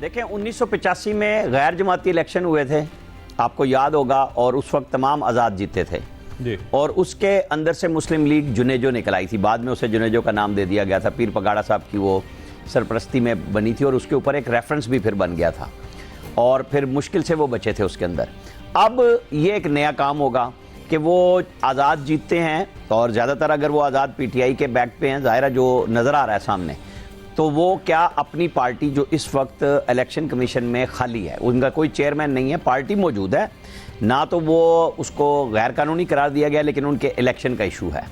देखें 1985 में गैर जमाती इलेक्शन हुए थे, आपको याद होगा, और उस वक्त तमाम आज़ाद जीते थे जी। और उसके अंदर से मुस्लिम लीग जुनेजो निकल आई थी। बाद में उसे जुनेजो का नाम दे दिया गया था, पीर पगाड़ा साहब की वो सरपरस्ती में बनी थी और उसके ऊपर एक रेफरेंस भी फिर बन गया था और फिर मुश्किल से वो बचे थे उसके अंदर। अब ये एक नया काम होगा कि वो आज़ाद जीतते हैं और ज़्यादातर अगर वो आज़ाद पीटीआई के बैक पे हैं, ज़ाहिर है जो नज़र आ रहा है सामने, तो वो क्या अपनी पार्टी जो इस वक्त इलेक्शन कमीशन में खाली है, उनका कोई चेयरमैन नहीं है, पार्टी मौजूद है ना, तो वो उसको गैर कानूनी करार दिया गया लेकिन उनके इलेक्शन का इशू है,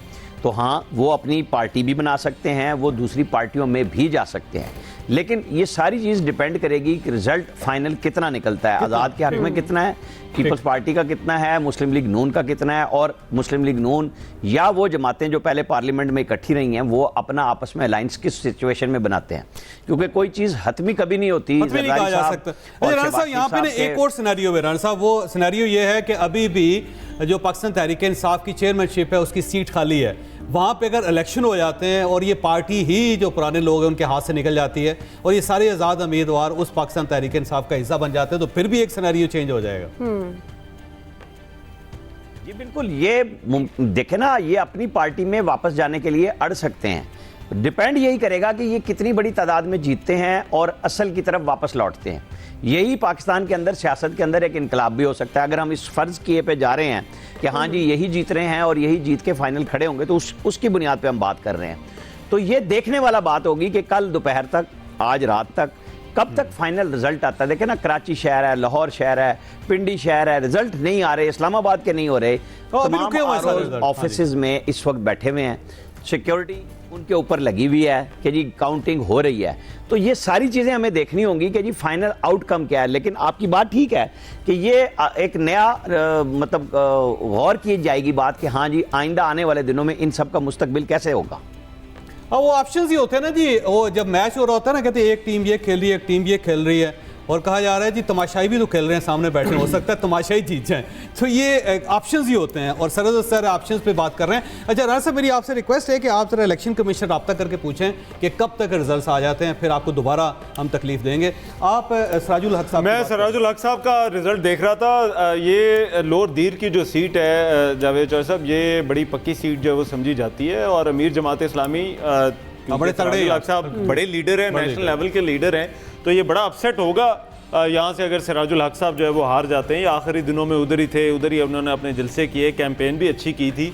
तो हाँ वो अपनी पार्टी भी बना सकते हैं, वो दूसरी पार्टियों में भी जा सकते हैं। लेकिन ये सारी चीज़ डिपेंड करेगी कि रिजल्ट फाइनल कितना निकलता है, आज़ाद के हक में कितना है, पीपल्स पार्टी का कितना है, मुस्लिम लीग नून का कितना है, और मुस्लिम लीग नून या वो जमातें जो पहले पार्लियामेंट में इकट्ठी रही हैं वो अपना आपस में अलायंस किस सिचुएशन में बनाते हैं, क्योंकि कोई चीज़ हतमी कभी नहीं होती। नहीं कहा जा सकता। राणा साहब यहाँ पे एक और सिनेरियो है, राणा साहब, वो सिनेरियो ये है कि अभी भी जो पाकिस्तान तहरीक इंसाफ की चेयरमैनशिप है उसकी सीट खाली है, वहाँ पे अगर इलेक्शन हो जाते हैं और ये पार्टी ही जो पुराने लोग हैं उनके हाथ से निकल जाती है और ये सारे आज़ाद उम्मीदवार उस पाकिस्तान तहरीक इंसाफ का हिस्सा बन जाते हैं, तो फिर भी एक सिनेरियो चेंज हो जाएगा। जी बिल्कुल, ये देखे ना, ये अपनी पार्टी में वापस जाने के लिए अड़ सकते हैं। डिपेंड यही करेगा कि ये कितनी बड़ी तादाद में जीतते हैं और असल की तरफ वापस लौटते हैं। यही पाकिस्तान के अंदर सियासत के अंदर एक इनकलाब भी हो सकता है। अगर हम इस फर्ज किए पे जा रहे हैं कि हाँ जी यही जीत रहे हैं और यही जीत के फाइनल खड़े होंगे, तो उसकी बुनियाद पे हम बात कर रहे हैं। तो ये देखने वाला बात होगी कि कल दोपहर तक, आज रात तक, कब तक फाइनल रिजल्ट आता है। देखे ना, कराची शहर है, लाहौर शहर है, पिंडी शहर है, रिजल्ट नहीं आ रहे, इस्लामाबाद के नहीं हो रहे, तमाम ऑफिस में इस वक्त बैठे हुए हैं, सिक्योरिटी उनके ऊपर लगी हुई है कि जी काउंटिंग हो रही है। तो ये सारी चीज़ें हमें देखनी होंगी कि जी फाइनल आउटकम क्या है। लेकिन आपकी बात ठीक है कि ये एक नया मतलब गौर की जाएगी बात कि हाँ जी आइंदा आने वाले दिनों में इन सब का मुस्तकबिल कैसे होगा। हाँ, वो ऑप्शंस ही होते हैं ना जी, वो जब मैच हो रहा होता है ना, कहते हैं एक टीम ये खेल रही है, एक टीम ये खेल रही है, और कहा जा रहा है जी तमाशाई भी तो खेल रहे हैं, सामने बैठे, हो सकता है तमाशाई जीत जाए। तो ये ऑप्शंस ही होते हैं और सरद सर ऑप्शंस पे बात कर रहे हैं। अच्छा राणा साहब, मेरी आपसे रिक्वेस्ट है कि आप जरा इलेक्शन कमीशन रब्ता करके पूछें कि कब तक रिजल्ट आ जाते हैं, फिर आपको दोबारा हम तकलीफ देंगे। आप सराजुल हक साहब। मैं सराजुल हक साहब का रिजल्ट देख रहा था। ये लोअर दीर की जो सीट है जावेद चौधरी साहब, ये बड़ी पक्की सीट जो है वो समझी जाती है और अमीर जमात इस्लामी बड़े तगड़े हक साहब बड़े लीडर हैं, नेशनल लेवल के लीडर हैं, तो ये बड़ा अपसेट होगा यहाँ से अगर सराजुल हक साहब जो है वो हार जाते हैं। ये आखिरी दिनों में उधर ही थे, उधर ही उन्होंने अपने जलसे किए, कैंपेन भी अच्छी की थी।